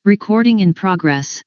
Recording in progress.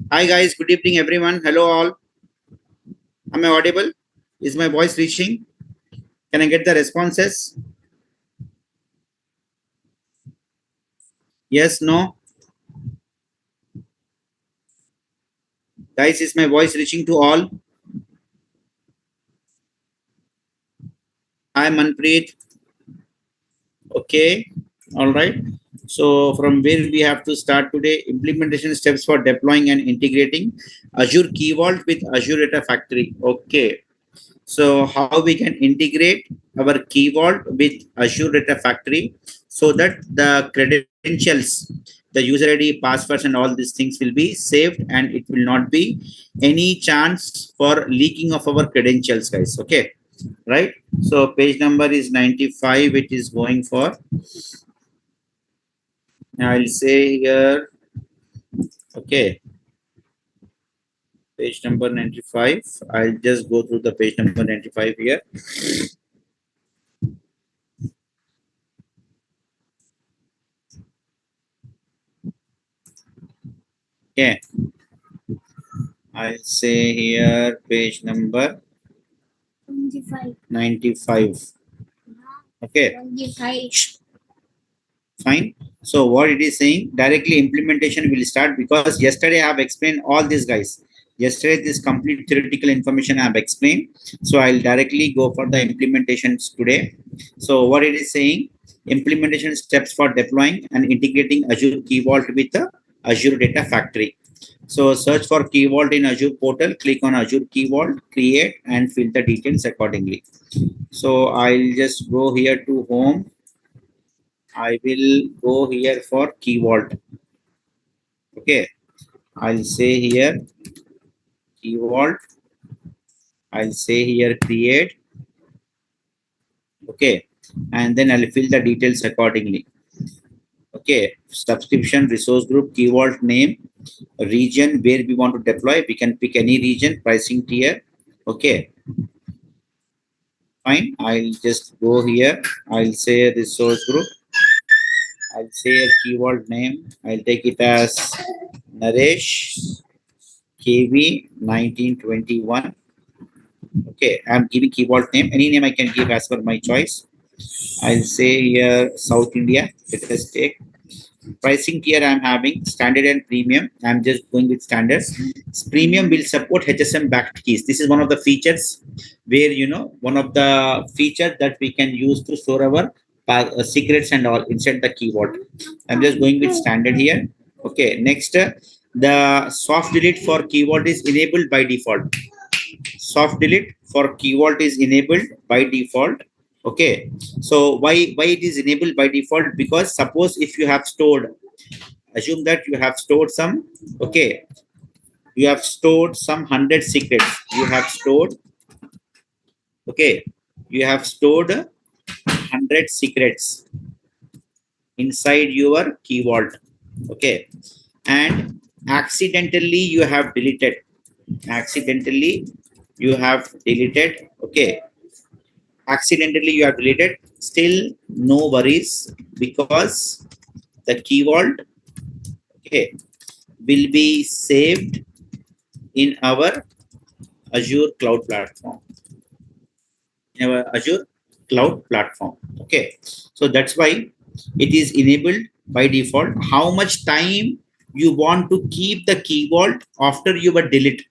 Hi guys, good evening everyone. Hello all. Am I audible? Is my voice reaching? Can I get the responses? Yes, no? Guys, is my voice reaching to all? Hi Manpreet. Okay. All right. So from where we have to start today, implementation steps for deploying and integrating Azure Key Vault with Azure Data Factory. Okay. So how we can integrate our Key Vault with Azure Data Factory so that the credentials, the user ID, passwords, and all these things will be saved, and it will not be any chance for leaking of our credentials, guys. Okay, right? So page number is 95. It is going for. I'll say here. Okay, page number 95. I'll just go through the page number 95 here. Okay, I'll say here page number 95. Okay. 95. Fine. So what it is saying, directly implementation will start because yesterday I have explained all these guys. Yesterday, this complete theoretical information I have explained. So I'll directly go for the implementations today. So what it is saying, implementation steps for deploying and integrating Azure Key Vault with the Azure Data Factory. So search for Key Vault in Azure portal, click on Azure Key Vault, create and fill the details accordingly. So I'll just go here to home. I will go here for Key Vault. Okay. I'll say here Key Vault. I'll say here create. Okay. And then I'll fill the details accordingly. Okay. Subscription, resource group, Key Vault name, region where we want to deploy. We can pick any region, pricing tier. Okay. Fine. I'll just go here. I'll say resource group. I'll say a Key Vault name. I'll take it as Naresh KV 1921. Okay, I'm giving Key Vault name. Any name I can give as per my choice. I'll say here South India. Let us take pricing tier. I'm having standard and premium. I'm just going with standards. Premium will support HSM backed keys. This is one of the features where one of the features that we can use to store our secrets and all inside the Key Vault. I'm just going with standard here. Okay, next the soft delete for Key Vault is enabled by default. Soft delete for Key Vault is enabled by default. Okay, so why it is enabled by default? Because suppose if you have stored, assume that you have stored some, okay, you have stored some 100 secrets, you have stored, okay, you have stored 100 secrets inside your Key Vault. Okay, and accidentally you have deleted, accidentally you have deleted, okay, accidentally you have deleted, still no worries, because the Key Vault, okay, will be saved in our Azure cloud platform, in our Azure cloud platform. Okay, so that's why it is enabled by default. How much time you want to keep the Key Vault after your delete?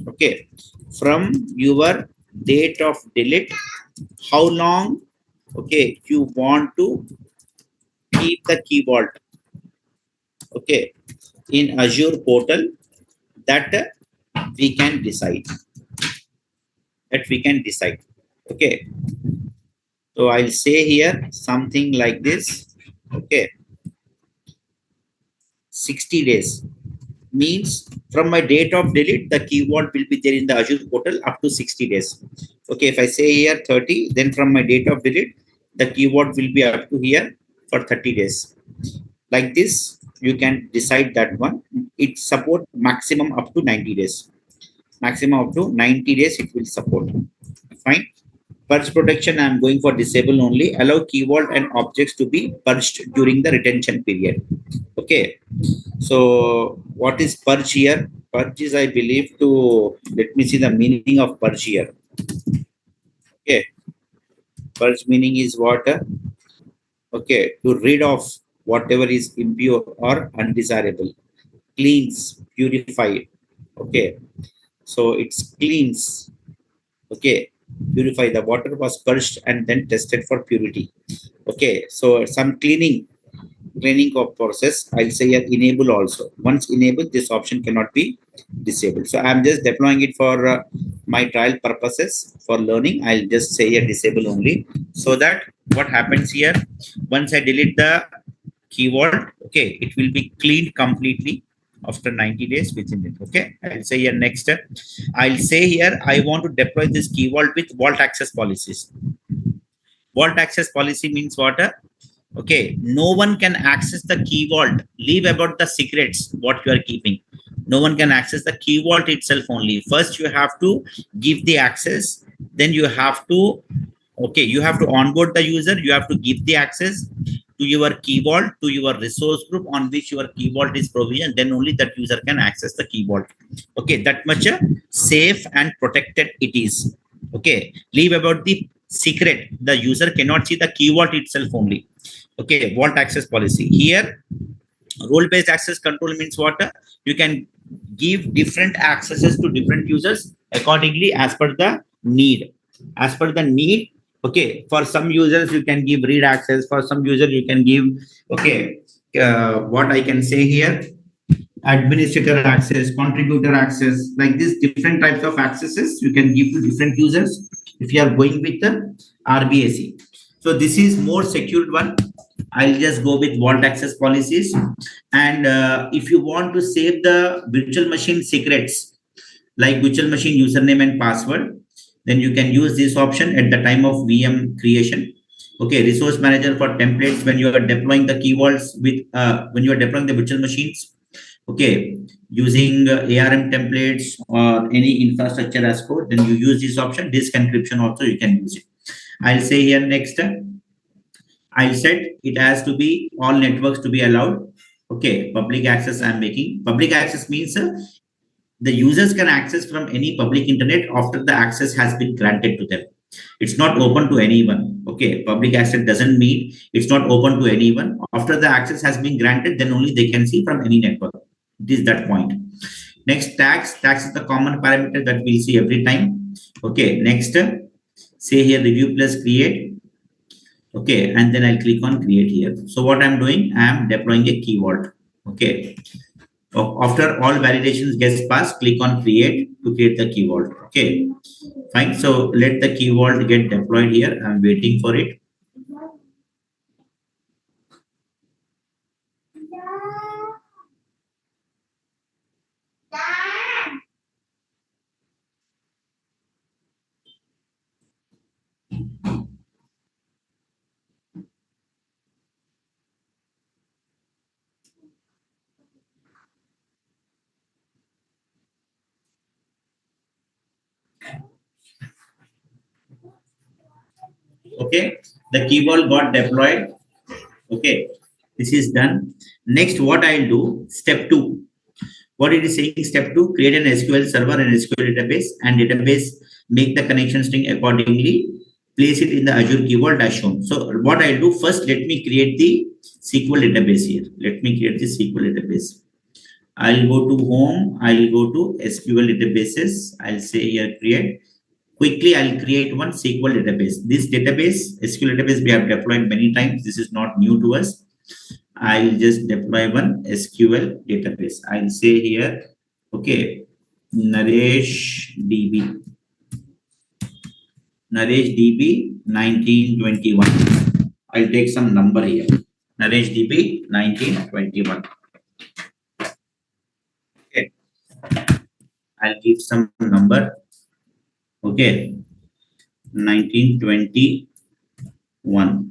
Okay, from your date of delete, how long, okay, you want to keep the Key Vault, okay, in Azure portal, that we can decide, that we can decide. Okay, so I'll say here something like this. Okay, 60 days means from my date of delete, the Key Vault will be there in the Azure portal up to 60 days. Okay, if I say here 30, then from my date of delete, the Key Vault will be up to here for 30 days. Like this, you can decide that one. It support maximum up to 90 days. Maximum up to 90 days it will support. Fine. Purge protection, I'm going for disable only. Allow Key Vault and objects to be purged during the retention period. Okay. So what is purge here? Purge is, I believe, to, let me see the meaning of purge here. Okay. Purge meaning is what? Okay. To rid of whatever is impure or undesirable. Cleans, purify. Okay. So it's cleans. Okay. Purify. The water was purged and then tested for purity. Okay. So some cleaning of process, I'll say here enable also. Once enabled, this option cannot be disabled. So I'm just deploying it for my trial purposes for learning. I'll just say here disable only, so that what happens here, once I delete the keyword, okay, it will be cleaned completely after 90 days within it. Okay, I'll say here next. I'll say here I want to deploy this keyword with vault access policies. Vault access policy means what? Okay, no one can access the key vault. Leave about the secrets what you are keeping. No one can access the key vault itself only. First you have to give the access, then you have to, okay, you have to onboard the user, you have to give the access to your key vault, to your resource group on which your key vault is provisioned, then only that user can access the key vault. Okay, that much safe and protected it is. Okay, leave about the secret, the user cannot see the key vault itself only. Okay, vault access policy here. Role based access control means what? You can give different accesses to different users accordingly as per the need. As per the need, okay, for some users you can give read access, for some user you can give, okay, what I can say here, administrator access, contributor access, like this different types of accesses you can give to different users if you are going with the RBAC. So this is more secured one. I'll just go with vault access policies. And if you want to save the virtual machine secrets, like virtual machine username and password, then you can use this option at the time of VM creation. Okay, resource manager for templates when you are deploying the keywords with when you are deploying the virtual machines. Okay, using ARM templates or any infrastructure as code, then you use this option. Disk encryption also you can use it. I'll say here next. I said it has to be all networks to be allowed. Okay, public access I'm making. Public access means the users can access from any public internet after the access has been granted to them. It's not open to anyone. Okay, public access doesn't mean it's not open to anyone. After the access has been granted, then only they can see from any network. It is that point. Next, tags. Tags is the common parameter that we'll see every time. Okay, next, say here review plus create. Okay, and then I'll click on create here. So what I'm doing, I'm deploying a keyword. Okay, after all validations gets passed, click on create to create the keyword. Okay, fine. So let the keyword get deployed here. I'm waiting for it. Okay, the keyword got deployed. Okay, this is done. Next, what I'll do, step two. What it is saying, step two, create an SQL server and SQL database, and database make the connection string accordingly. Place it in the Azure keyword as shown. So what I'll do first, let me create the SQL database here. Let me create the SQL database. I'll go to home. I'll go to SQL databases. I'll say here create. Quickly, I'll create one SQL database. This database, SQL database, we have deployed many times. This is not new to us. I'll just deploy one SQL database. I'll say here, okay, Naresh DB. Naresh DB 1921. I'll take some number here. Naresh DB 1921. Okay. I'll give some number. Okay. 1921.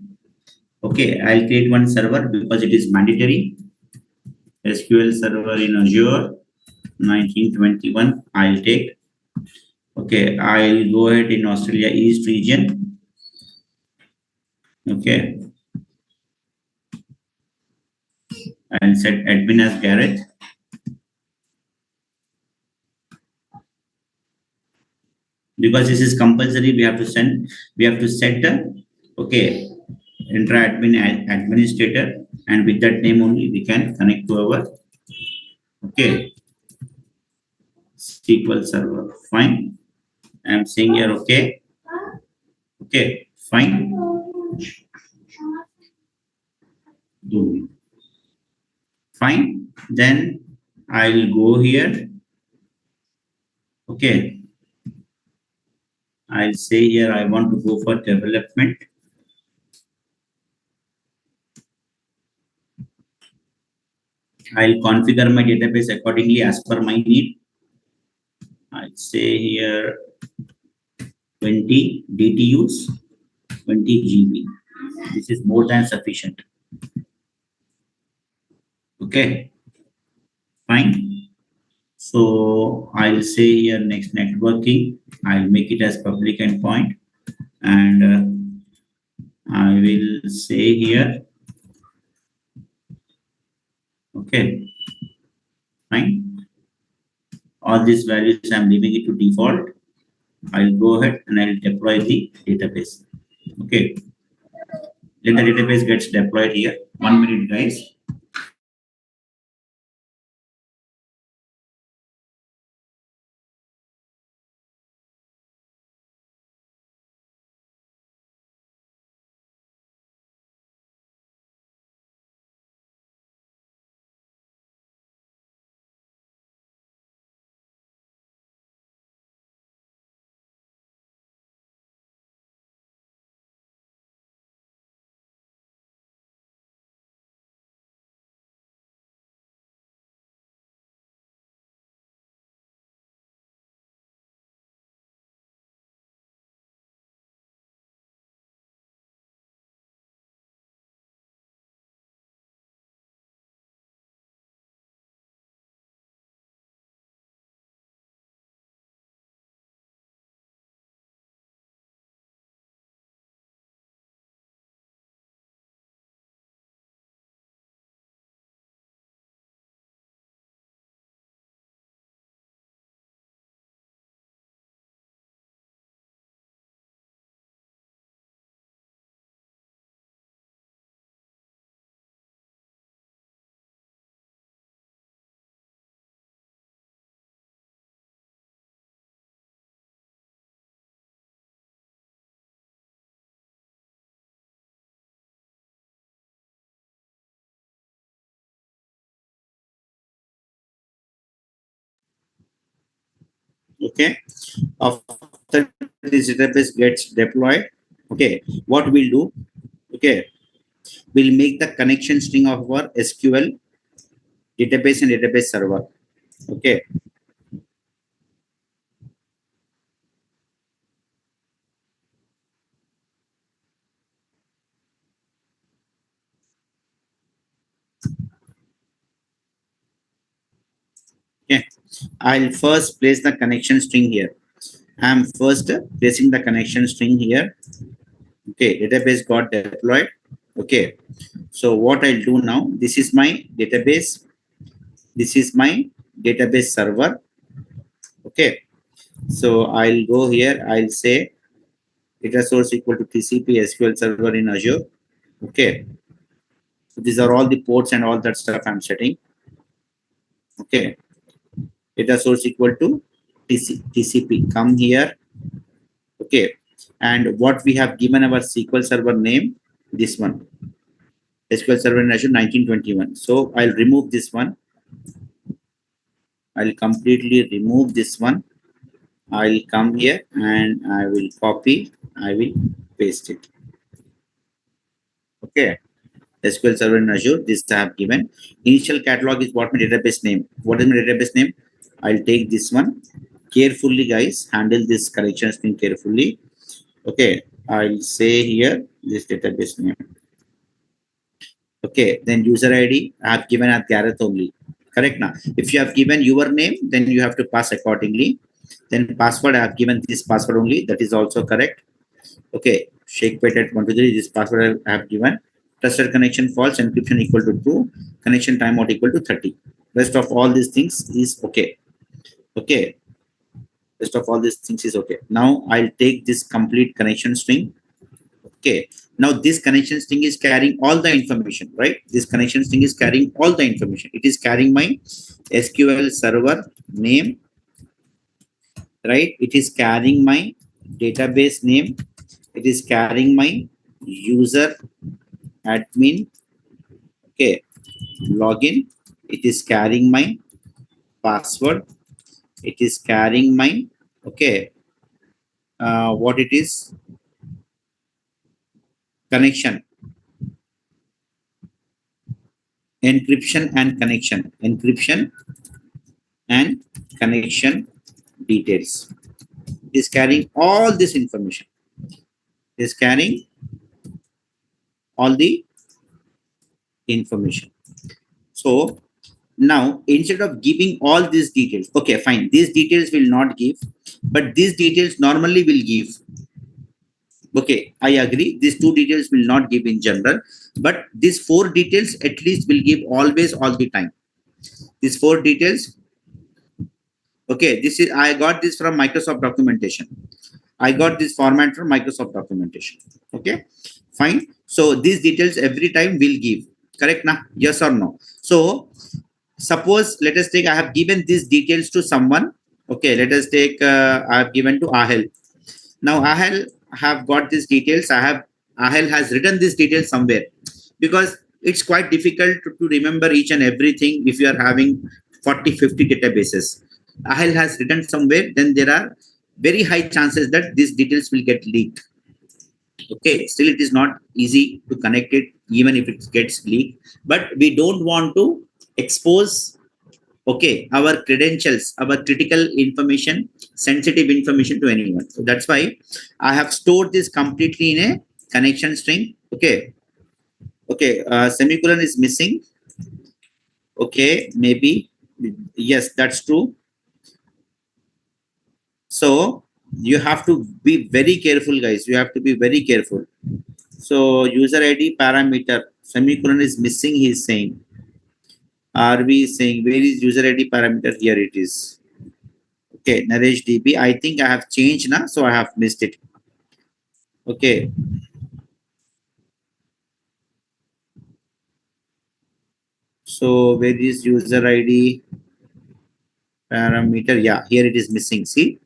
Okay. I'll create one server because it is mandatory. SQL server in Azure 1921. I'll take. Okay. I'll go ahead in Australia East region. Okay. I'll set admin as Gareth. because this is compulsory. We have to set the okay enter admin administrator, and with that name only we can connect to our okay SQL server. Fine. I'm saying here okay. Okay, fine. Fine. Then I'll go here. Okay. I'll say here I want to go for development. I'll configure my database accordingly as per my need. I'll say here 20 DTUs, 20 GB. This is more than sufficient. Okay, fine. So I'll say here next networking. I'll make it as public endpoint, and I will say here okay, fine. All these values I'm leaving it to default. I'll go ahead and I'll deploy the database. Okay. Let the database gets deployed here. 1 minute, guys. Okay. After this database gets deployed, okay, what we'll do, okay, we'll make the connection string of our SQL database and database server. Okay. Okay. I'll first place the connection string here. I'm first placing the connection string here. Okay, database got deployed. Okay, so what I'll do now, this is my database. This is my database server. Okay, so I'll go here. I'll say data source equal to TCP SQL server in Azure. Okay, so these are all the ports and all that stuff I'm setting. Okay, data source equal to TCP. Come here. Okay, and what we have given our SQL server name, this one, SQL Server in Azure 1921. So I'll remove this one. I'll completely remove this one. I'll come here and I will copy. I will paste it. Okay. SQL Server in Azure. This I have given. Initial catalog is what my database name. What is my database name? I'll take this one. Carefully, guys. Handle this correction string carefully. Okay. I'll say here this database name. Okay, then user ID I have given at Gareth only. Correct now. If you have given your name, then you have to pass accordingly. Then password I have given this password only. That is also correct. Okay, shake pet at 123. This password I have given. Trusted connection false. Encryption equal to true. Connection timeout equal to 30. Rest of all these things is okay. Okay. Rest of all these things is okay. Now I'll take this complete connection string. Okay. Now this connection string is carrying all the information, right? This connection string is carrying all the information. It is carrying my SQL server name, right? It is carrying my database name. It is carrying my user admin, okay, login. It is carrying my password. It is carrying my, okay, what it is, connection, encryption and connection details. It is carrying all this information. It is carrying all the information. So now instead of giving all these details, okay, fine, these details will not give, but these details normally will give. Okay, I agree. These two details will not give in general, but these four details at least will give always, all the time. These four details. Okay, this is, I got this from Microsoft documentation. I got this format from Microsoft documentation. Okay, fine. So these details every time will give. Correct na? Yes or no? So suppose, let us take, I have given these details to someone. Okay, let us take, I have given to Ahel. Now Ahel have got these details. Ahel has written these details somewhere, because it's quite difficult to remember each and everything if you are having 40-50 databases. Ahel has written somewhere, then there are very high chances that these details will get leaked. Okay, still it is not easy to connect it even if it gets leaked, but we don't want to expose, okay, our credentials, our critical information, sensitive information to anyone. So that's why I have stored this completely in a connection string. Okay, okay, semicolon is missing. Okay, maybe, yes, that's true. So you have to be very careful, guys. You have to be very careful. So user ID parameter, semicolon is missing, he is saying. Are we saying, where is user ID parameter? Here it is. Okay, Naresh DB. I think I have changed now, so I have missed it. Okay. So where is user ID parameter? Yeah, here it is missing. See,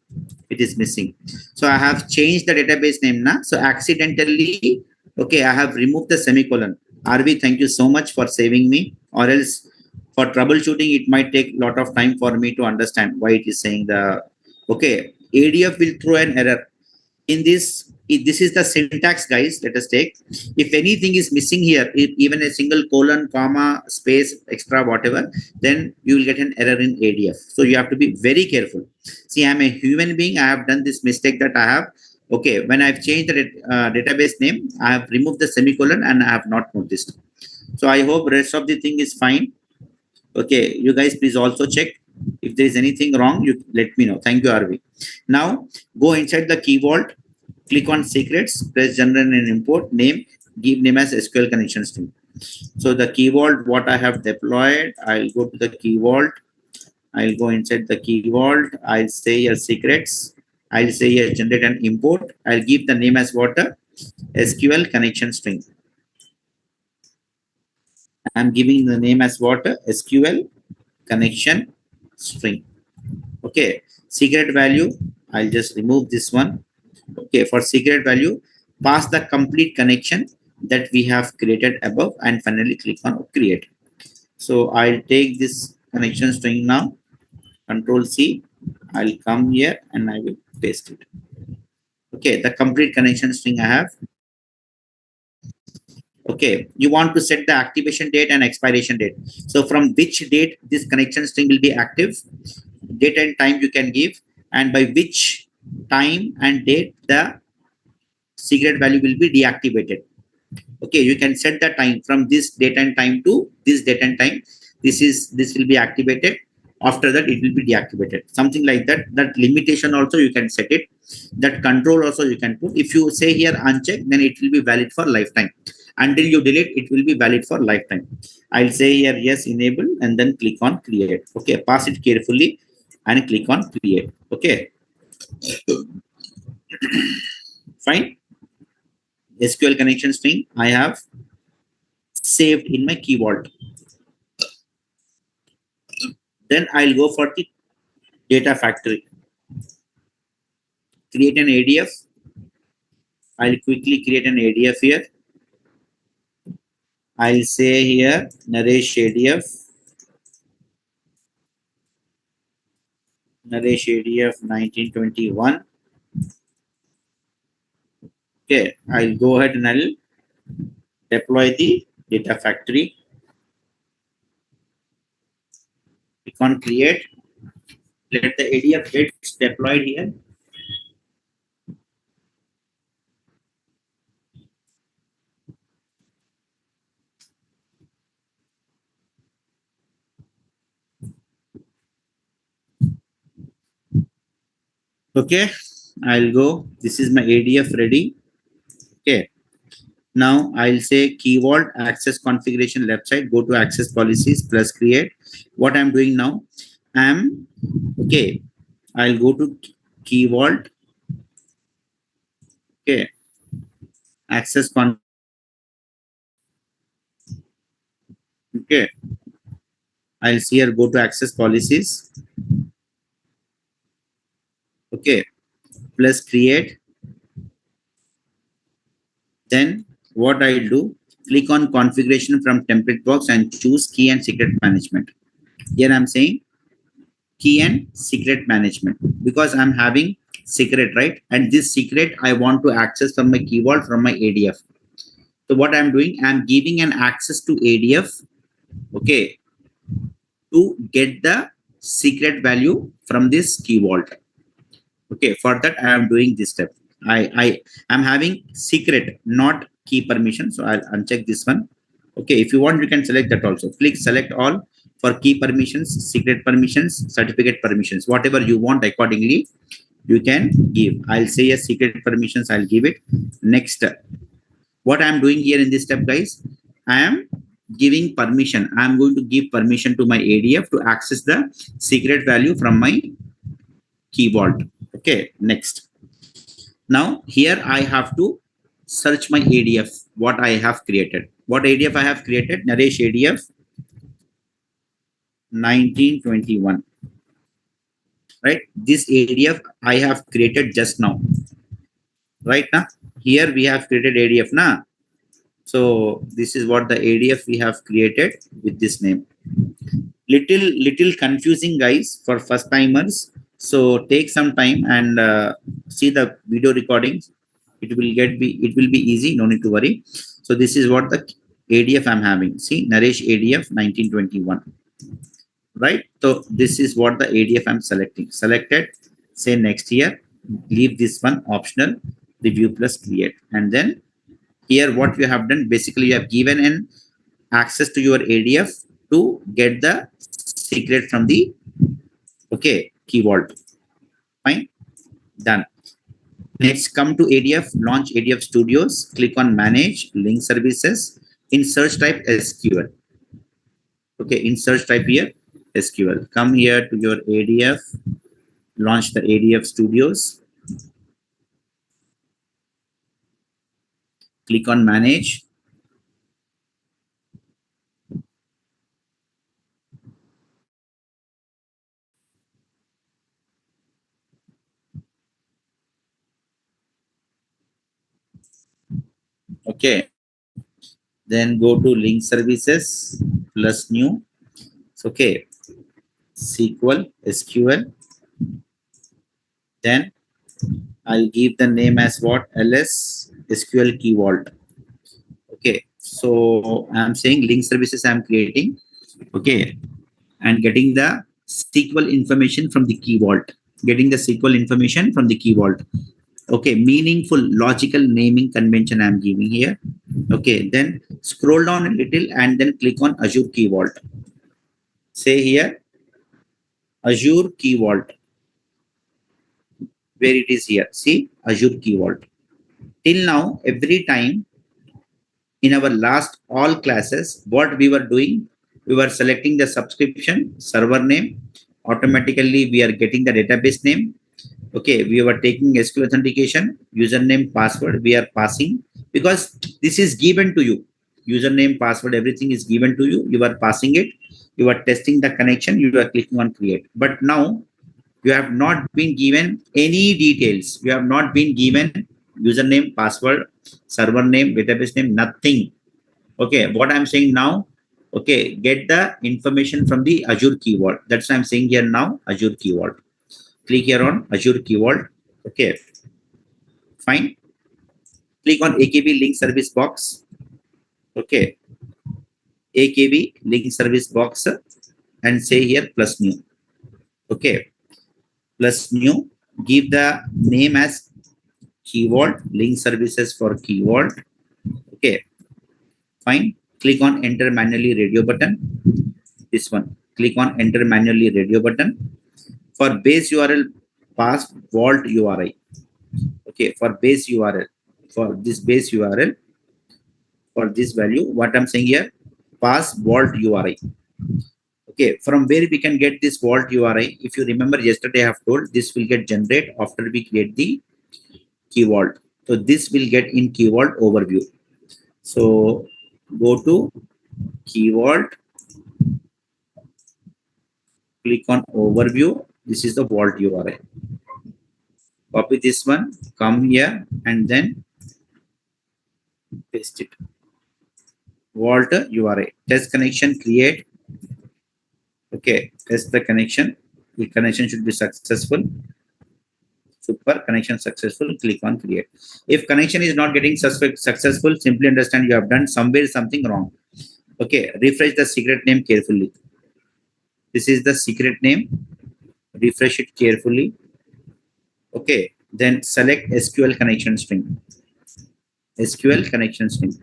it is missing. So I have changed the database name now. So accidentally, okay, I have removed the semicolon. RV, thank you so much for saving me. Or else for troubleshooting, it might take a lot of time for me to understand why it is saying the, okay, ADF will throw an error. In this, this is the syntax, guys. Let us take, if anything is missing here, even a single colon, comma, space, extra, whatever, then you will get an error in ADF. So you have to be very careful. See, I'm a human being. I have done this mistake that I have. Okay, when I've changed the database name, I have removed the semicolon and I have not noticed. So I hope rest of the thing is fine. Okay, you guys please also check. If there is anything wrong, you let me know. Thank you, RV. Now go inside the key vault, click on secrets, press generate and import name, give name as SQL connection string. So the key vault, what I have deployed, I'll go to the key vault. I'll go inside the key vault. I'll say your secrets. I'll say your generate and import. I'll give the name as what? SQL connection string. I'm giving the name as what? SQL connection string. Okay, secret value, I'll just remove this one. Okay, for secret value, pass the complete connection that we have created above and finally click on create. So I'll take this connection string now, Control C. I'll come here and I will paste it. Okay, the complete connection string I have. Okay, you want to set the activation date and expiration date. So from which date this connection string will be active, date and time you can give, and by which time and date the secret value will be deactivated. Okay, you can set the time from this date and time to this date and time. This will be activated. After that, it will be deactivated. Something like that. That limitation also you can set it. That control also you can put. If you say here uncheck, then it will be valid for lifetime. Until you delete, it will be valid for lifetime. I'll say here yes, enable, and then click on create. Okay, pass it carefully and click on create. Okay. Fine. SQL connection string I have saved in my key vault. Then I'll go for the data factory. Create an ADF. I'll quickly create an ADF here. I'll say here Naresh ADF. Naresh ADF 1921. Okay, I'll go ahead and I'll deploy the data factory. Click on create. Let the ADF get deployed here. Okay, I'll go. This is my ADF ready. Okay. Now I'll say key vault access configuration left side, go to access policies plus create. What I'm doing now, I'm okay. I'll go to key vault. Okay. Access con. Okay. I'll see here go to access policies. Okay. Plus create. Then what I'll do, click on configuration from template box and choose key and secret management. Here I'm saying key and secret management because I'm having secret, right? And this secret I want to access from my key vault from my ADF. So what I'm doing, I'm giving an access to ADF, okay, to get the secret value from this key vault. Okay, for that I am doing this step. I am having secret, not key permission. So I'll uncheck this one. Okay, if you want, you can select that also. Click select all for key permissions, secret permissions, certificate permissions, whatever you want accordingly, you can give. I'll say a secret permissions, I'll give it. Next, what I'm doing here in this step, guys, I am giving permission. I'm going to give permission to my ADF to access the secret value from my key vault. Okay, next. Now here I have to search my ADF, what I have created. What ADF I have created? Naresh ADF 1921. Right? This ADF I have created just now. Right now? Here we have created ADF now. So this is what the ADF we have created with this name. Little confusing, guys, for first timers. So take some time and see the video recordings. It will be easy. No need to worry. So this is what the ADF I'm having. See, Naresh ADF 1921. Right. So this is what the ADF I'm selecting. Selected. Say next here. Leave this one optional. Review plus create. And then here what you have done, basically you have given an access to your ADF to get the secret from the key vault. Fine, done. Next, come to ADF, launch ADF Studios, click on manage link services, in search type SQL. Okay, in search type here SQL. Come here to your ADF, launch the ADF Studios, click on manage. Okay, then go to link services plus new. Okay, SQL. Then I'll give the name as what? LS SQL Key Vault. Okay, so I'm saying link services I'm creating. Okay, and getting the SQL information from the key vault. Getting the SQL information from the key vault. Okay, meaningful logical naming convention I'm giving here. Okay, then scroll down a little and then click on Azure Key Vault. Say here Azure Key Vault. Where it is here. See Azure Key Vault. Till now, every time in our last all classes, what we were doing, we were selecting the subscription server name. Automatically, we are getting the database name. Okay, we were taking SQL authentication, username, password, we are passing because this is given to you. Username, password, everything is given to you. You are passing it. You are testing the connection. You are clicking on create. But now you have not been given any details. You have not been given username, password, server name, database name, nothing. Okay, what I'm saying now, okay, get the information from the Azure keyword. That's what I'm saying here now, Azure keyword. Click here on Azure keyword. Okay, fine. Click on AKB link service box. Okay, AKB link service box and say here plus new. Okay, plus new. Give the name as keyword, link services for keyword. Okay, fine. Click on enter manually radio button. This one. Click on enter manually radio button. For base URL, pass vault URI. Okay, for base URL. For this base URL, for this value, what I'm saying here, pass vault URI. Okay, from where we can get this vault URI? If you remember yesterday I have told this will get generated after we create the keyword. So this will get in keyword overview. So go to keyword, click on overview. This is the vault URI. Copy this one, come here and then paste it. Vault URI. Test connection create. Okay, test the connection. The connection should be successful. Super, connection successful. Click on create. If connection is not getting successful, simply understand you have done somewhere something wrong. Okay, refresh the secret name carefully. This is the secret name. Refresh it carefully. Okay, then select SQL connection string. SQL connection string.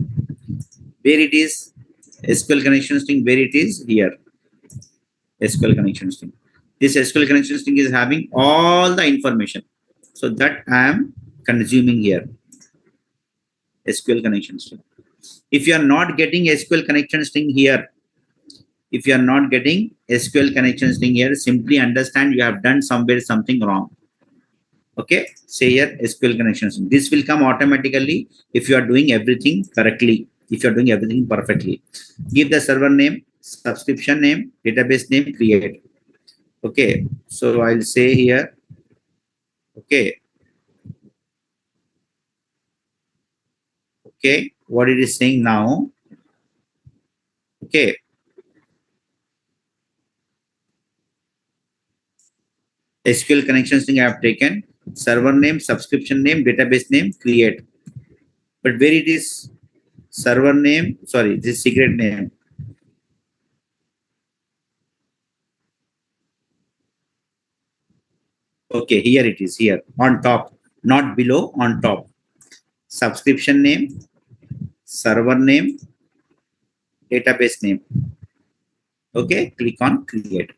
Where it is? SQL connection string, where it is? Here. SQL connection string. This SQL connection string is having all the information. So that I am consuming here. SQL connection string. If you are not getting SQL connection string here, if you are not getting SQL connection string here, simply understand you have done somewhere something wrong. Okay, say here SQL connection string. This will come automatically if you are doing everything correctly, if you are doing everything perfectly. Give the server name, subscription name, database name, create. Okay, so I'll say here, okay, okay, what it is saying now, okay, SQL connection string I have taken, server name, subscription name, database name, create. But where it is server name, sorry, this secret name. Okay, here it is, here on top, not below, on top. Subscription name, server name, database name. Okay, click on create.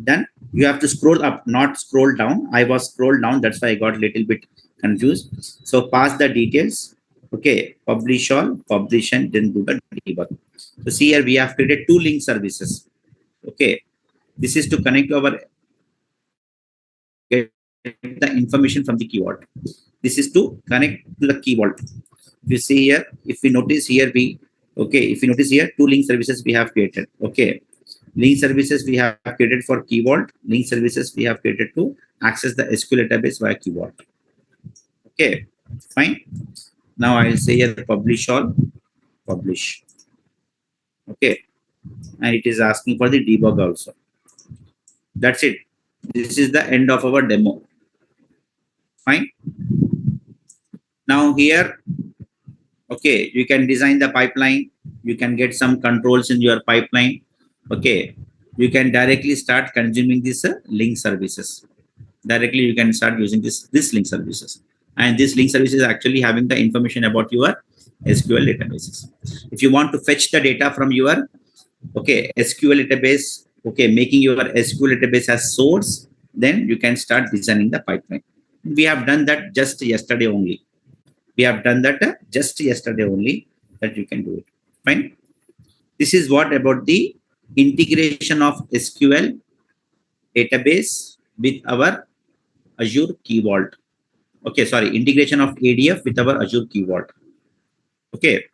Done. You have to scroll up, not scroll down. I was scrolled down, that's why I got a little bit confused. So pass the details. Okay, publish all, publish and then do the debug. So see here we have created two link services. Okay, this is to connect our get the information from the keyword. This is to connect to the keyword. If you see here, if we notice here, if you notice here, two link services we have created. Okay, link services we have created for keyword, link services we have created to access the SQL database via keyword. Okay, fine. Now I will say here publish all, publish. Okay, and it is asking for the debug also. That's it. This is the end of our demo. Fine. Now here, okay, you can design the pipeline. You can get some controls in your pipeline. Okay, you can directly start consuming these link services. Directly you can start using this link services, and this link service is actually having the information about your SQL databases. If you want to fetch the data from your SQL database, making your SQL database as source, then you can start designing the pipeline. We have done that just yesterday only. We have done that just yesterday only, that you can do it. Fine. This is what about the integration of SQL database with our Azure Key Vault. Okay, sorry, integration of ADF with our Azure Key Vault. Okay,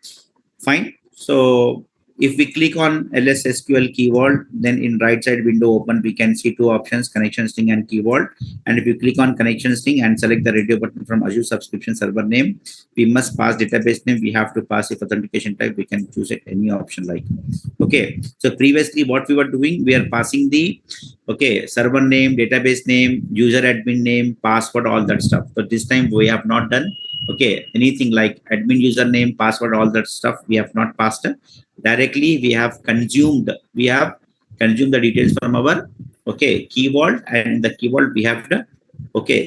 fine. So if we click on LS SQL Key Vault, then in right side window open, we can see two options, connection string and Key Vault. And if you click on connection string and select the radio button from Azure subscription server name, we must pass database name. We have to pass if authentication type. We can choose it any option like. Okay. So previously what we were doing, we are passing the server name, database name, user admin name, password, all that stuff. But this time we have not done anything like admin username, password, all that stuff we have not passed. Directly we have consumed the details from our key vault, and the key vault we have to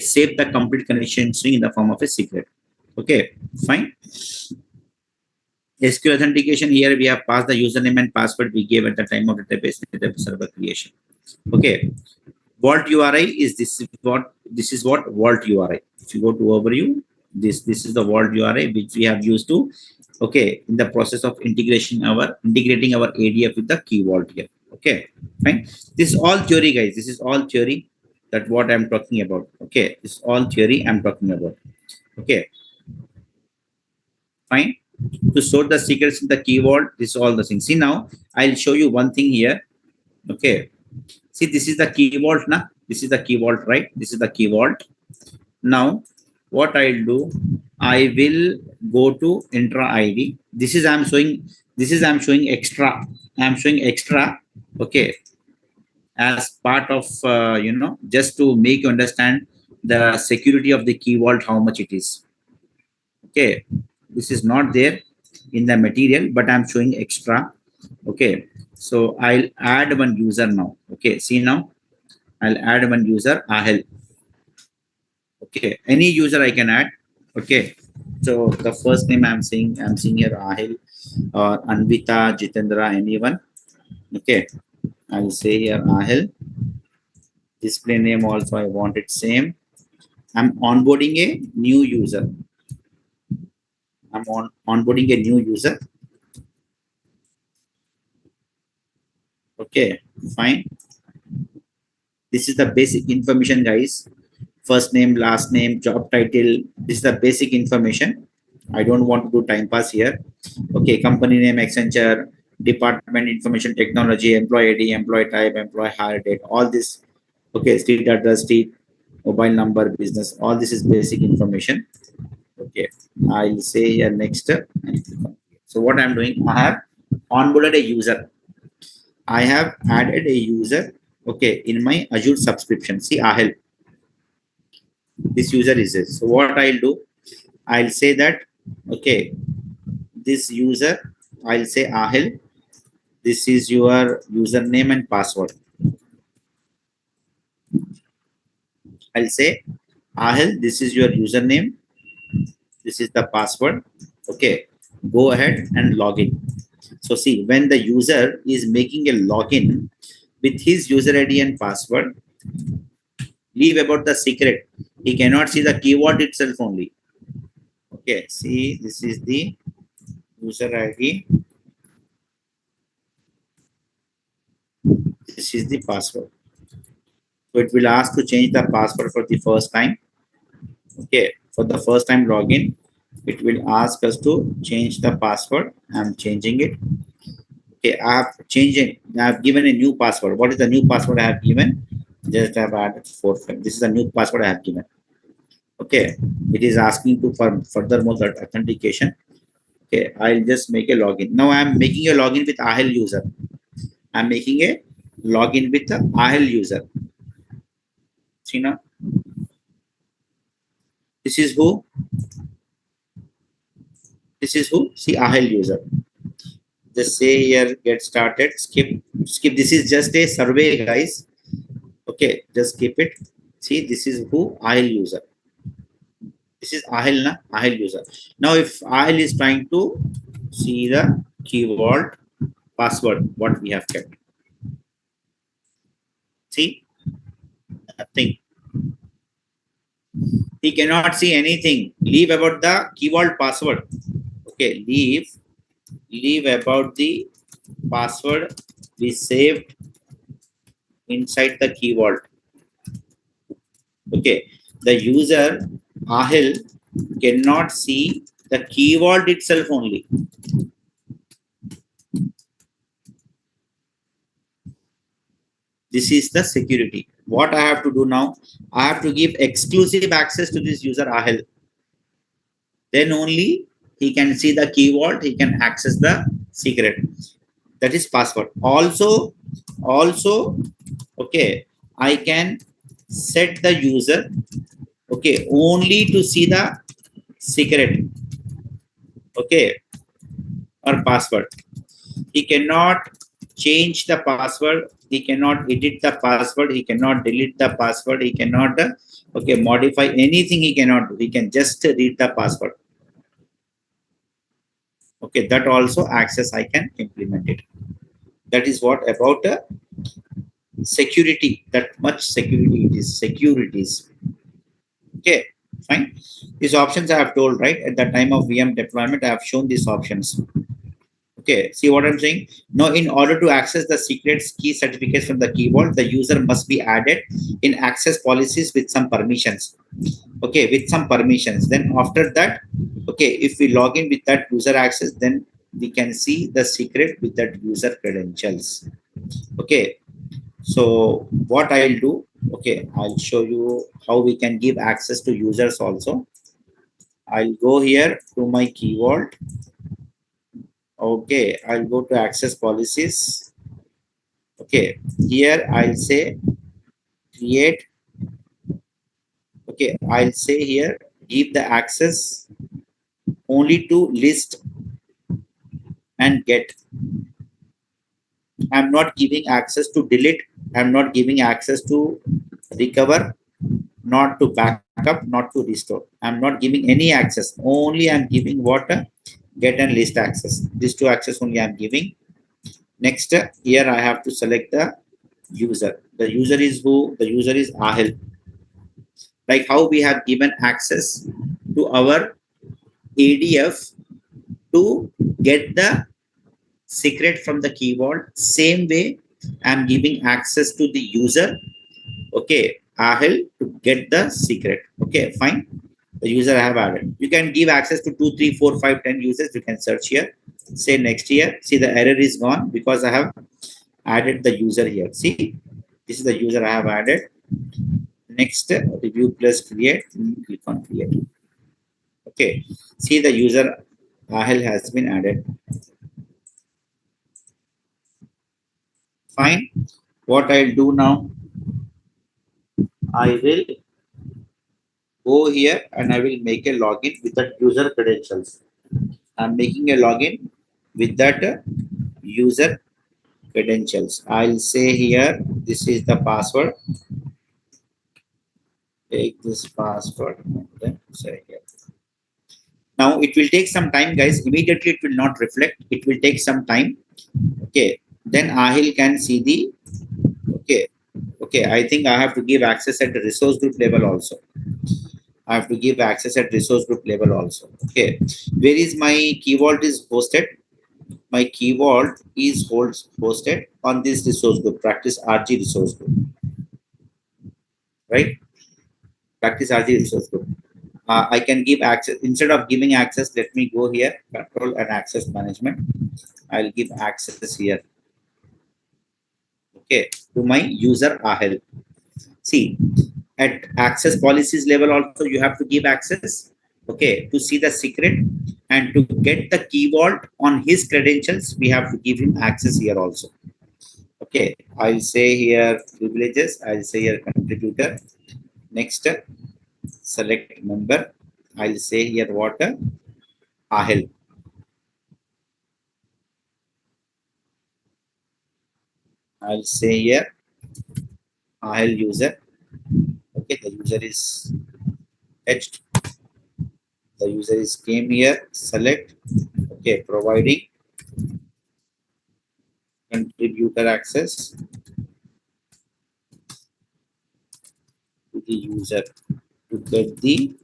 save the complete connection string in the form of a secret. Okay, fine. SQL authentication, here we have passed the username and password we gave at the time of database server creation. Okay, Vault URI is what Vault URI. If you go to overview, this is the Vault URI which we have used to in the process of integrating our ADF with the key vault here. Okay, fine. This is all theory, guys. This is all theory. That what I'm talking about. Okay, this is all theory I'm talking about. Okay, fine. To store the secrets in the key vault, this is all the things. See, now I'll show you one thing here. Okay, see, this is the key vault now. This is the key vault, right? This is the key vault. Now what I'll do, I will go to intra ID. This is I'm showing extra. I'm showing extra. Okay, as part of just to make you understand the security of the key vault, how much it is. Okay, this is not there in the material, but I'm showing extra. Okay, so I'll add one user now. Okay, see, now I'll add one user, Ahel. Okay, any user I can add. Okay, so the first name I'm seeing here Ahel or Anvita, Jitendra, anyone. Okay, I'll say here Ahel. Display name also I want it same. I'm onboarding a new user. I'm onboarding a new user. Okay, fine. This is the basic information, guys. First name, last name, job title. This is the basic information. I don't want to do time pass here. Okay, company name, Accenture, department, information technology, employee ID, employee type, employee hire date, all this. Okay, street address, street, mobile number, business, all this is basic information. Okay, I'll say here next. So what I'm doing, I have onboarded a user. I have added a user, in my Azure subscription. See, Ahel, this user is this. So what I'll do, I'll say that, this user, I'll say Ahel, this is your username and password. I'll say Ahel, this is your username, this is the password. Okay, go ahead and log in. So see, when the user is making a login with his user ID and password, leave about the secret. He cannot see the keyword itself only. Okay, see, this is the user ID. This is the password. So it will ask to change the password for the first time. Okay, for the first time login, it will ask us to change the password. I'm changing it. Okay, I have changed it. I have given a new password. What is the new password I have given? Just I have added 4. This is a new password I have given. Okay, it is asking to furthermore that authentication. Okay, I'll just make a login. Now I'm making a login with Ahel user. I'm making a login with the Ahel user. See now, this is who? This is who? See, Ahel user. Just say here, get started. Skip. This is just a survey, guys. Okay, just skip it. See, this is who? Ahel user. This is Ahel, na? Ahel user. Now, if Ahel is trying to see the keyword password, what we have kept. See, nothing. He cannot see anything. Leave about the keyword password. Okay, leave about the password we saved inside the keyword. Okay, The user Ahil cannot see the keyword itself only. This is the security. What I have to do now, I have to give exclusive access to this user Ahil. Then only he can see the keyword, he can access the secret. That is password. Also, okay, I can set the user, okay, only to see the secret, okay, or password. He cannot change the password, he cannot edit the password, he cannot delete the password, he cannot okay, modify anything, he cannot do. He can just read the password. Okay, that also access I can implement it. That is what about security. That much security it is. Securities. Okay, fine. These options I have told, right? At the time of VM deployment, I have shown these options. Okay, see what I'm saying? Now, in order to access the secrets key certificates from the keyboard, the user must be added in access policies with some permissions. Okay, with some permissions. Then after that, okay, if we log in with that user access, then we can see the secret with that user credentials. Okay, so what I'll do, okay, I'll show you how we can give access to users also. I'll go here to my keyword. Okay, I'll go to access policies. Okay, here I'll say create. Okay, I'll say here give the access only to list and get. I'm not giving access to delete. I'm not giving access to recover, not to backup, not to restore. I'm not giving any access. Only I'm giving what get and list access. These two access only I'm giving. Next, here I have to select the user. The user is who? The user is Ahil. Like how we have given access to our ADF to get the secret from the keyword. Same way, I'm giving access to the user. Okay, Ahil to get the secret. Okay, fine. The user I have added. You can give access to 2, 3, 4, 5, 10 users. You can search here. Say next here. See the error is gone because I have added the user here. See, this is the user I have added. Next, review plus create. Click on create. Okay. See the user Ahil has been added. Fine. What I'll do now, I will go here and I will make a login with that user credentials. I'm making a login with that user credentials. I'll say here, this is the password. Take this password and then say here. Now it will take some time, guys. Immediately it will not reflect. It will take some time. Okay. Then Ahil can see the, okay. Okay. I think I have to give access at the resource group level also. I have to give access at resource group level also. Okay. Where is my keyword is hosted? My keyword is hosted on this resource group, practice RG resource group, right? Practice RG resource group. I can give access. Instead of giving access, let me go here, control and access management. I'll give access here, okay, to my user Ahel. See, at access policies level also, you have to give access, okay, to see the secret and to get the keyword on his credentials, we have to give him access here also. Okay, I'll say here privileges, I'll say here contributor. Next, select member. I'll say here what? Ahel. I'll say here Ahel user. Okay, the user is etched. The user is came here, select. Okay, providing contributor access to the user to get the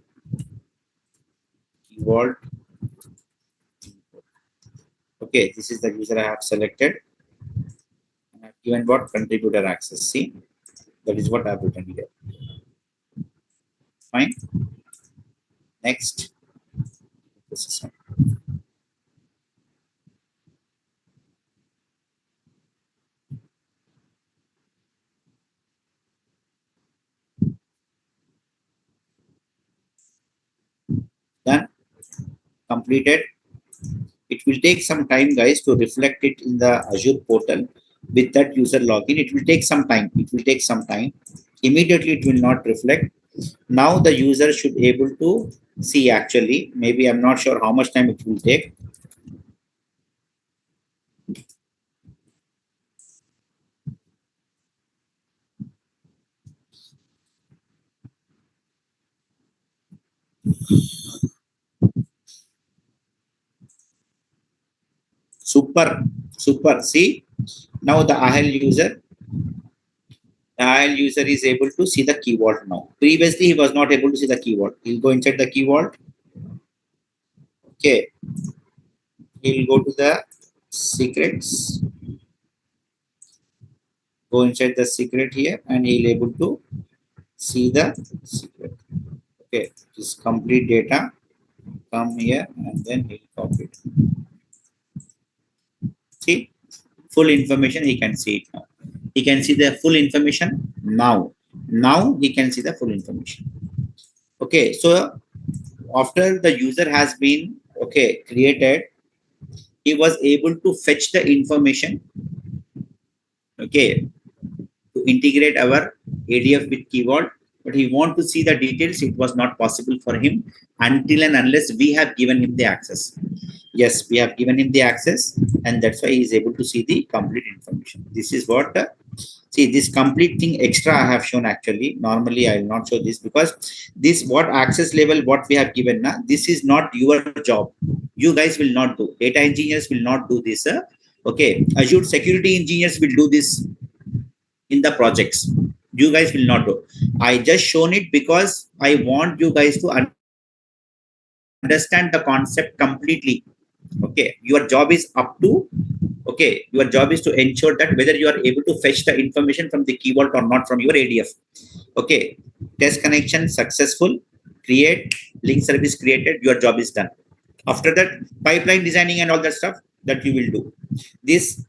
keyword. Okay, this is the user I have selected. I have given what contributor access. See, that is what I have written here. Fine. Next. This is done. Completed. It will take some time, guys, to reflect it in the Azure portal with that user login. It will take some time. It will take some time. Immediately, it will not reflect. Now the user should able to see actually. Maybe I'm not sure how much time it will take. Super, super. See, now the IL user is able to see the keyword now. Previously, he was not able to see the keyword. He'll go inside the keyword. Okay. He'll go to the secrets. Go inside the secret here, and he'll able to see the secret. Okay. This complete data. Come here, and then he'll copy it. See, full information. He can see it now. He can see the full information now. Now he can see the full information. Okay. So after the user has been created, he was able to fetch the information, to integrate our ADF with keyword, but he want to see the details. It was not possible for him until and unless we have given him the access. Yes, we have given him the access, and that's why he is able to see the complete information. This is what see, this complete thing extra I have shown. Actually, normally I will not show this because this what access level what we have given now, this is not your job. You guys will not do. Data engineers will not do this. Azure security engineers will do this in the projects. You guys will not do. I just shown it because I want you guys to understand the concept completely. Okay, your job is up to your job is to ensure that whether you are able to fetch the information from the keyword or not from your ADF. Okay, test connection successful, create link service created, your job is done. After that, pipeline designing and all that stuff that you will do. This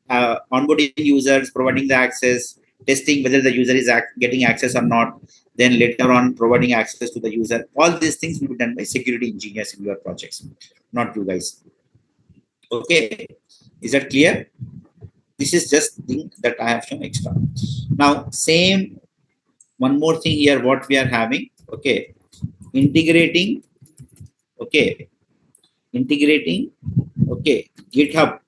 onboarding users, providing the access, testing whether the user is getting access or not, then later on providing access to the user. All these things will be done by security engineers in your projects, not you guys. Okay, is that clear? This is just thing that I have shown extra. Now, same one more thing here, what we are having, integrating, integrating, GitHub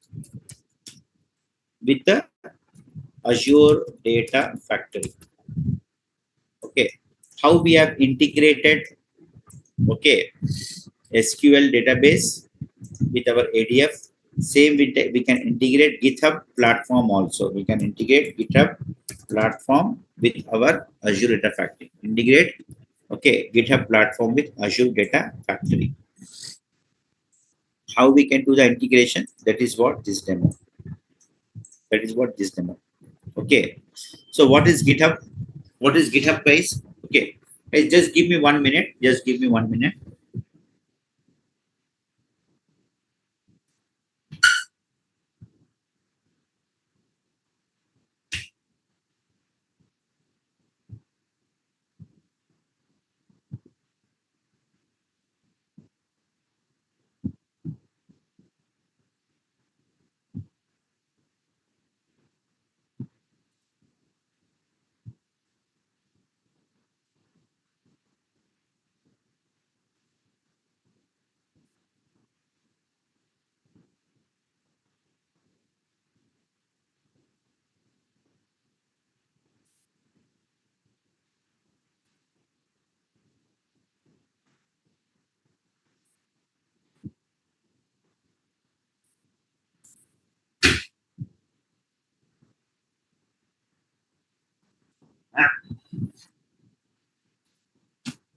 with the Azure Data Factory. Okay, how we have integrated, SQL database with our ADF. Same we can integrate GitHub platform also. We can integrate GitHub platform with our Azure Data Factory. Integrate, GitHub platform with Azure Data Factory. How we can do the integration? That is what this demo. That is what this demo. Okay. So what is GitHub? What is GitHub, guys? Okay. Hey, just give me 1 minute. Just give me 1 minute.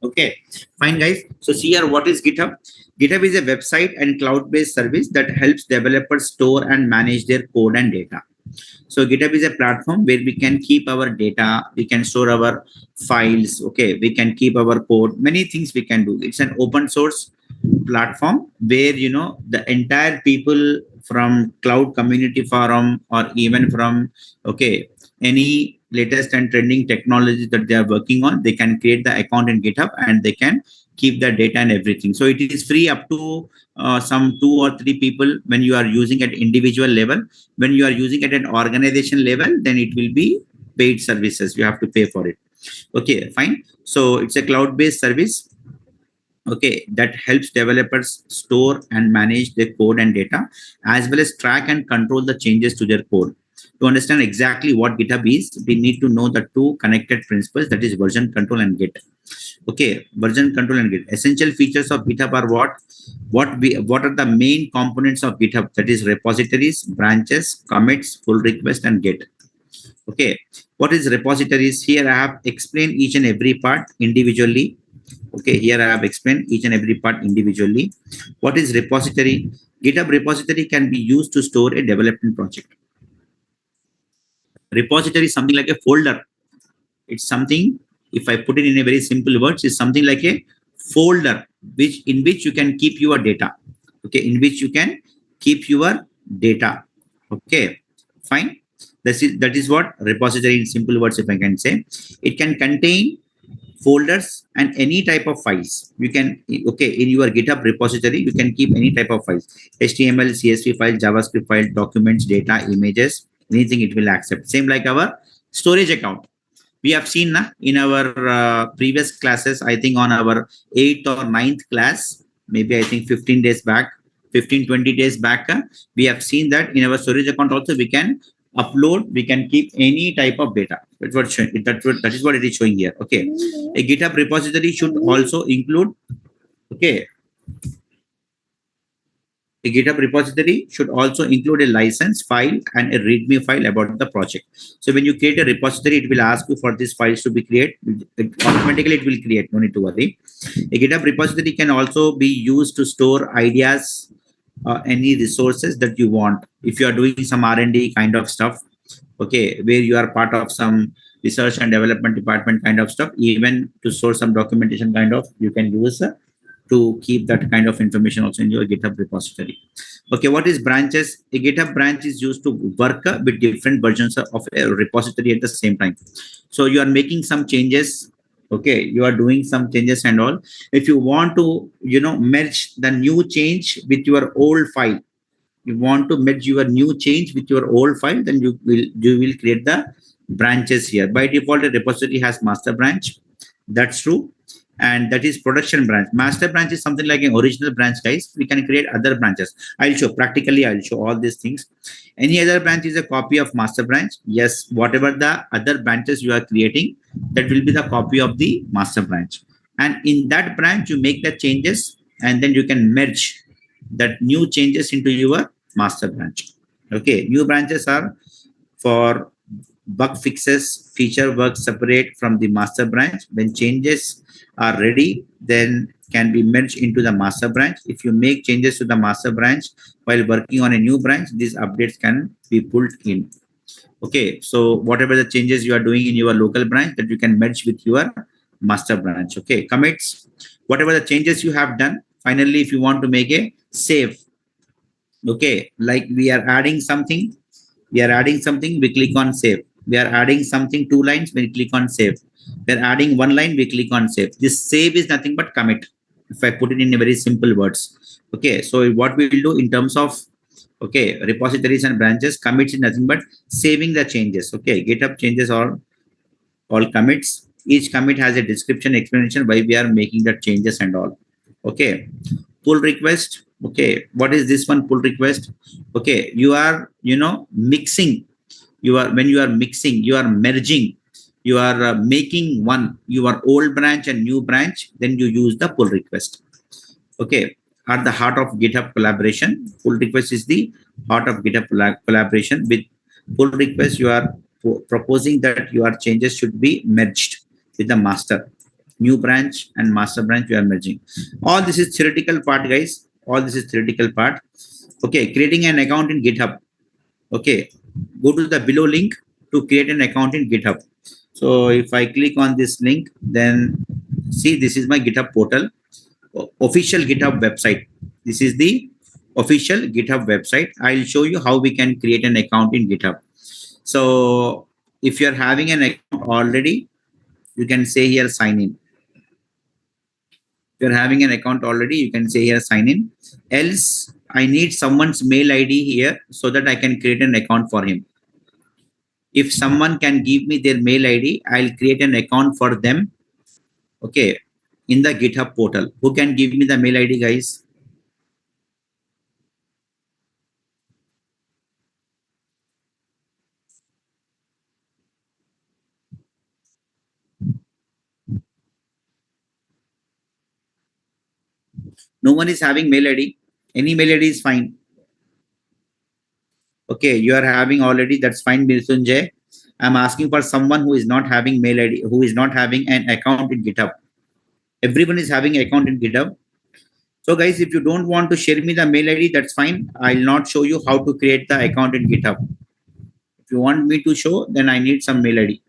Okay, fine, guys. So see here, what is GitHub? GitHub is a website and cloud-based service that helps developers store and manage their code and data. So GitHub is a platform where we can keep our data, we can store our files, okay, we can keep our code, many things we can do. It's an open source platform where the entire people from cloud community forum, or even from any latest and trending technology that they are working on, they can create the account in GitHub and they can keep the data and everything. So it is free up to some 2 or 3 people when you are using at individual level. When you are using at an organization level, then it will be paid services, you have to pay for it. Okay, fine. So it's a cloud based service, okay, that helps developers store and manage their code and data, as well as track and control the changes to their code. To understand exactly what GitHub is, we need to know the two connected principles, that is version control and Git. Okay, version control and Git. Essential features of GitHub are what are the main components of GitHub, that is repositories, branches, commits, pull request, and Git. Okay, what is repositories? Here I have explained each and every part individually. Okay, here I have explained each and every part individually. What is repository? GitHub repository can be used to store a development project. Repository is something like a folder. It's something, if I put it in a very simple words, is something like a folder in which you can keep your data. Okay, in which you can keep your data. Okay, fine. That is what repository in simple words, if I can say. It can contain folders and any type of files. You can, okay, in your GitHub repository, you can keep any type of files: HTML, CSV file, JavaScript file, documents, data, images, anything it will accept. Same like our storage account. We have seen in our previous classes, I think on our 8th or 9th class, maybe I think 15 days back, 15-20 days back, we have seen that in our storage account also we can upload, we can keep any type of data. That is what it is showing here. Okay, a GitHub repository should also include, okay, a GitHub repository should also include a license file and a README file about the project. So when you create a repository, it will ask you for these files to be created. Automatically, it will create. No need to worry. A GitHub repository can also be used to store ideas, any resources that you want. If you are doing some R&D kind of stuff, okay, where you are part of some research and development department kind of stuff, even to store some documentation kind of, you can use to keep that kind of information also in your GitHub repository. Okay, what is branches? A GitHub branch is used to work with different versions of a repository at the same time. So you are making some changes, okay, you are doing some changes and all. If you want to, merge the new change with your old file, you want to merge your new change with your old file, then you will create the branches here. By default, a repository has master branch. That's true. And that is production branch. Master branch is something like an original branch, guys. We can create other branches. I'll show practically, I'll show all these things. Any other branch is a copy of master branch. Yes, whatever the other branches you are creating, that will be the copy of the master branch. And in that branch, you make the changes and then you can merge that new changes into your master branch. Okay, new branches are for bug fixes, feature work separate from the master branch. When changes are ready, then can be merged into the master branch. If you make changes to the master branch while working on a new branch, these updates can be pulled in. Okay, so whatever the changes you are doing in your local branch, that you can merge with your master branch. Okay, commits, whatever the changes you have done, finally, if you want to make a save, okay, like we are adding something, we click on save. We are adding something 2 lines, we click on save. We are adding 1 line, we click on save. This save is nothing but commit, if I put it in a very simple words. Okay, so what we will do in terms of, okay, repositories and branches, commits is nothing but saving the changes. Okay, GitHub changes are all commits. Each commit has a description, explanation why we are making the changes and all. Okay, pull request. Okay, what is this one? Pull request. Okay, you are mixing, when you are mixing, you are merging, you are making one, your old branch and new branch, then you use the pull request. Okay, at the heart of GitHub collaboration, pull request is the heart of GitHub collaboration. With pull request, you are proposing that your changes should be merged with the master. New branch and master branch you are merging. All this is theoretical part, guys. All this is theoretical part. Okay, creating an account in GitHub. Okay, go to the below link to create an account in GitHub. So if I click on this link, then see, this is my GitHub portal, official GitHub website. This is the official GitHub website. I'll show you how we can create an account in GitHub. So if you're having an account already, you can say here sign in. If you're having an account already, you can say here sign in. Else, I need someone's mail ID here so that I can create an account for him. If someone can give me their mail ID, I'll create an account for them. Okay, in the GitHub portal. Who can give me the mail ID, guys? No one is having mail ID. Any mail ID is fine. Okay, you are having already. That's fine, Mrityunjay. I'm asking for someone who is not having mail ID, who is not having an account in GitHub. Everyone is having account in GitHub. So guys, if you don't want to share me the mail ID, that's fine. I'll not show you how to create the account in GitHub. If you want me to show, then I need some mail ID.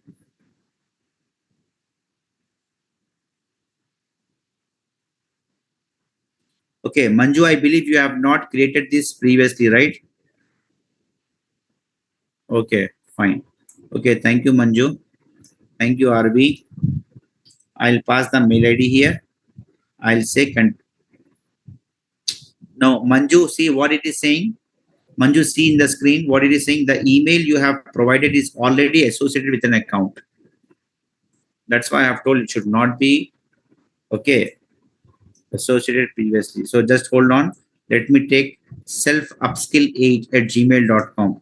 Okay, Manju, I believe you have not created this previously, right? Okay, fine. Okay, thank you, Manju. Thank you, RB. I'll pass the mail ID here. I'll say now, Manju, see what it is saying. Manju, see in the screen what it is saying. The email you have provided is already associated with an account. That's why I have told it should not be associated previously. So just hold on. Let me take selfupskillage@gmail.com.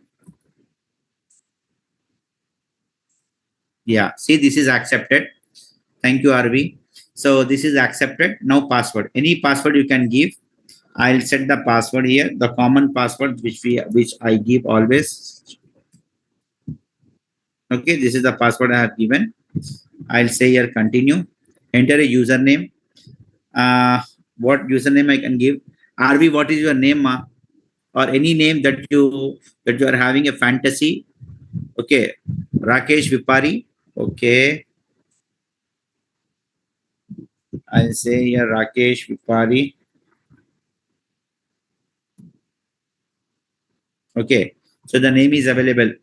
Yeah, see, this is accepted. Thank you, RV. So this is accepted. Now password. Any password you can give. I'll set the password here, the common password which I give always. Okay, this is the password I have given. I'll say here continue. Enter a username. What username I can give? RV, what is your name, ma? Or any name that you are having a fantasy. Okay, Rakesh Vipari. Okay, I'll say here Rakesh Vipari. Okay, so the name is available.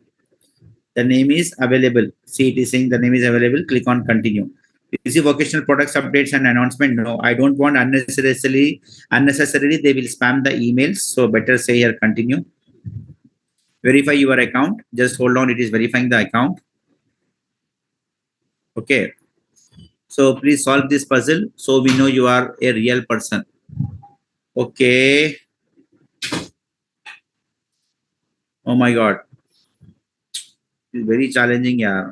The name is available. See, it is saying the name is available. Click on continue. Is it vocational products updates and announcement? No, I don't want unnecessarily. Unnecessarily, they will spam the emails. So better say here continue. Verify your account. Just hold on. It is verifying the account. Okay. So please solve this puzzle so we know you are a real person. Okay. Oh my God. It's very challenging, yeah.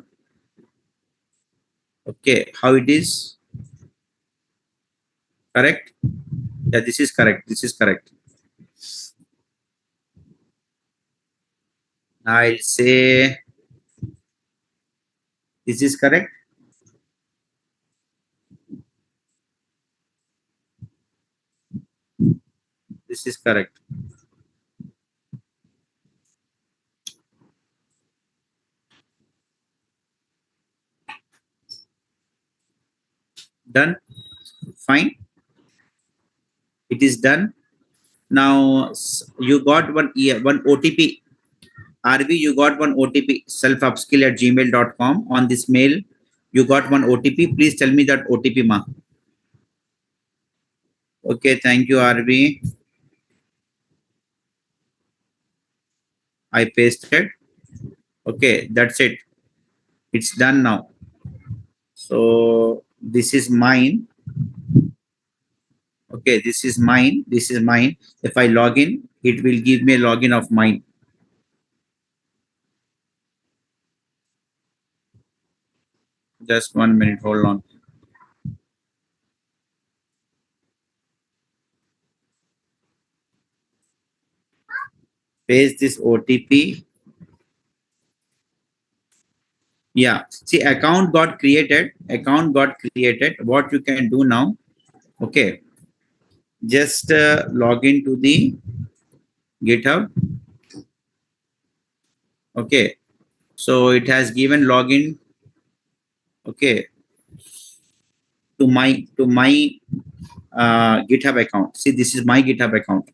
Okay. How it is? Correct? Yeah, this is correct. This is correct. I'll say this is correct. This is correct. Done. Fine. It is done. Now you got one OTP. RV, you got one OTP, selfupskill@gmail.com. On this mail, you got one OTP. Please tell me that OTP, ma. Okay, thank you, RV. I pasted. Okay, that's it. It's done now. So this is mine. Okay, this is mine. This is mine. If I log in, it will give me a login of mine. Just 1 minute. Hold on. Paste this OTP. Yeah. See, account got created. Account got created. What you can do now? Okay. Just log into the GitHub. Okay, so it has given login. Okay, to my GitHub account. See, this is my GitHub account.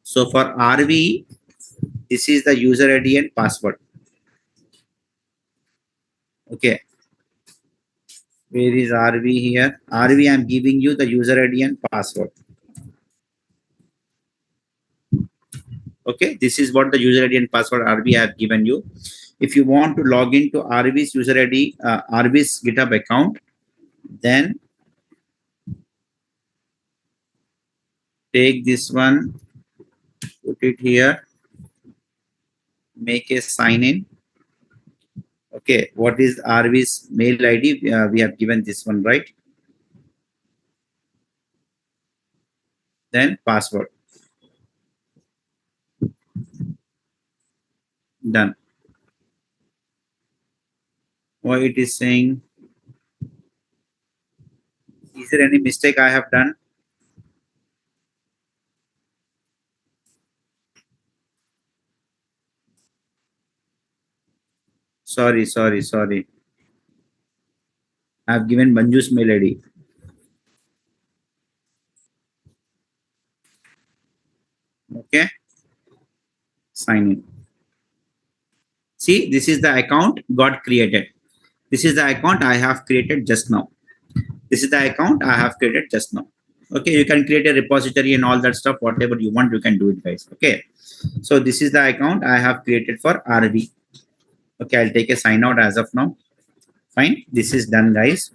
So for RV, this is the user ID and password. Okay, where is RV here? RV, I'm giving you the user ID and password. Okay, this is what the user ID and password RV I have given you. If you want to log into RV's user ID, RV's GitHub account, then take this one, put it here, make a sign in. Okay, what is RV's mail ID? We have given this one, right? Then password. Done. Why it is saying, is there any mistake I have done? Sorry. I have given Manju's mail ID. Okay, sign in. See, this is the account got created. This is the account I have created just now. This is the account I have created just now. Okay, you can create a repository and all that stuff, whatever you want, you can do it, guys. Okay, so this is the account I have created for RV. Okay, I'll take a sign out as of now. Fine, this is done, guys.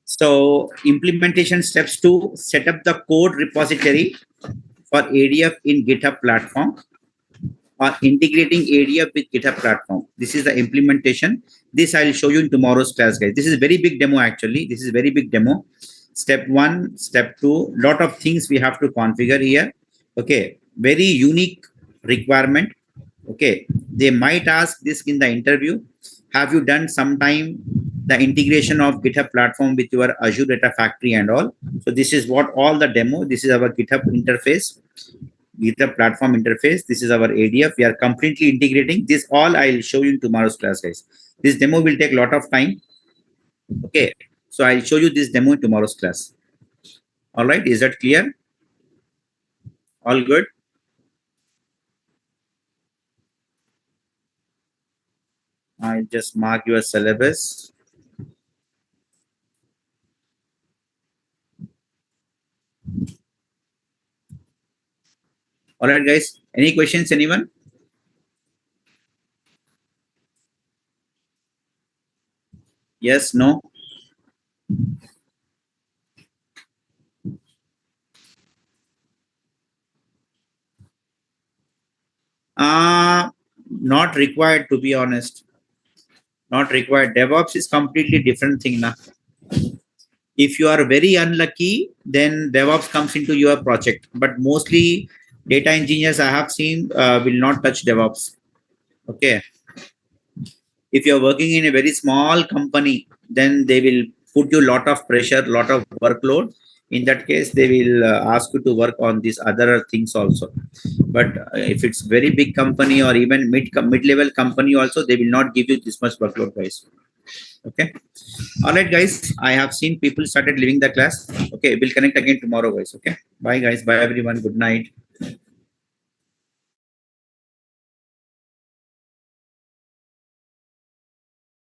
So implementation steps to set up the code repository for ADF in GitHub platform, or integrating ADF with GitHub platform. This is the implementation. This I'll show you in tomorrow's class, guys. This is a very big demo, actually. This is a very big demo. Step 1, step 2, lot of things we have to configure here. Okay, very unique requirement. Okay, they might ask this in the interview. Have you done sometime the integration of GitHub platform with your Azure Data Factory and all? So this is what all the demo. This is our GitHub interface. GitHub platform interface. This is our ADF. We are completely integrating this. All I'll show you in tomorrow's class, guys. This demo will take a lot of time. Okay, so I'll show you this demo in tomorrow's class. All right, is that clear? All good? I just mark your syllabus. All right, guys. Any questions, anyone? Yes, no? Not required, to be honest. Not required. DevOps is completely different thing now. If you are very unlucky, then DevOps comes into your project. But mostly data engineers I have seen will not touch DevOps. Okay. If you're working in a very small company, then they will put you a lot of pressure, lot of workload. In that case, they will ask you to work on these other things also. But if it's very big company or even mid-level company also, they will not give you this much workload, guys. Okay. All right, guys. I have seen people started leaving the class. Okay, we'll connect again tomorrow, guys. Okay. Bye, guys. Bye, everyone. Good night.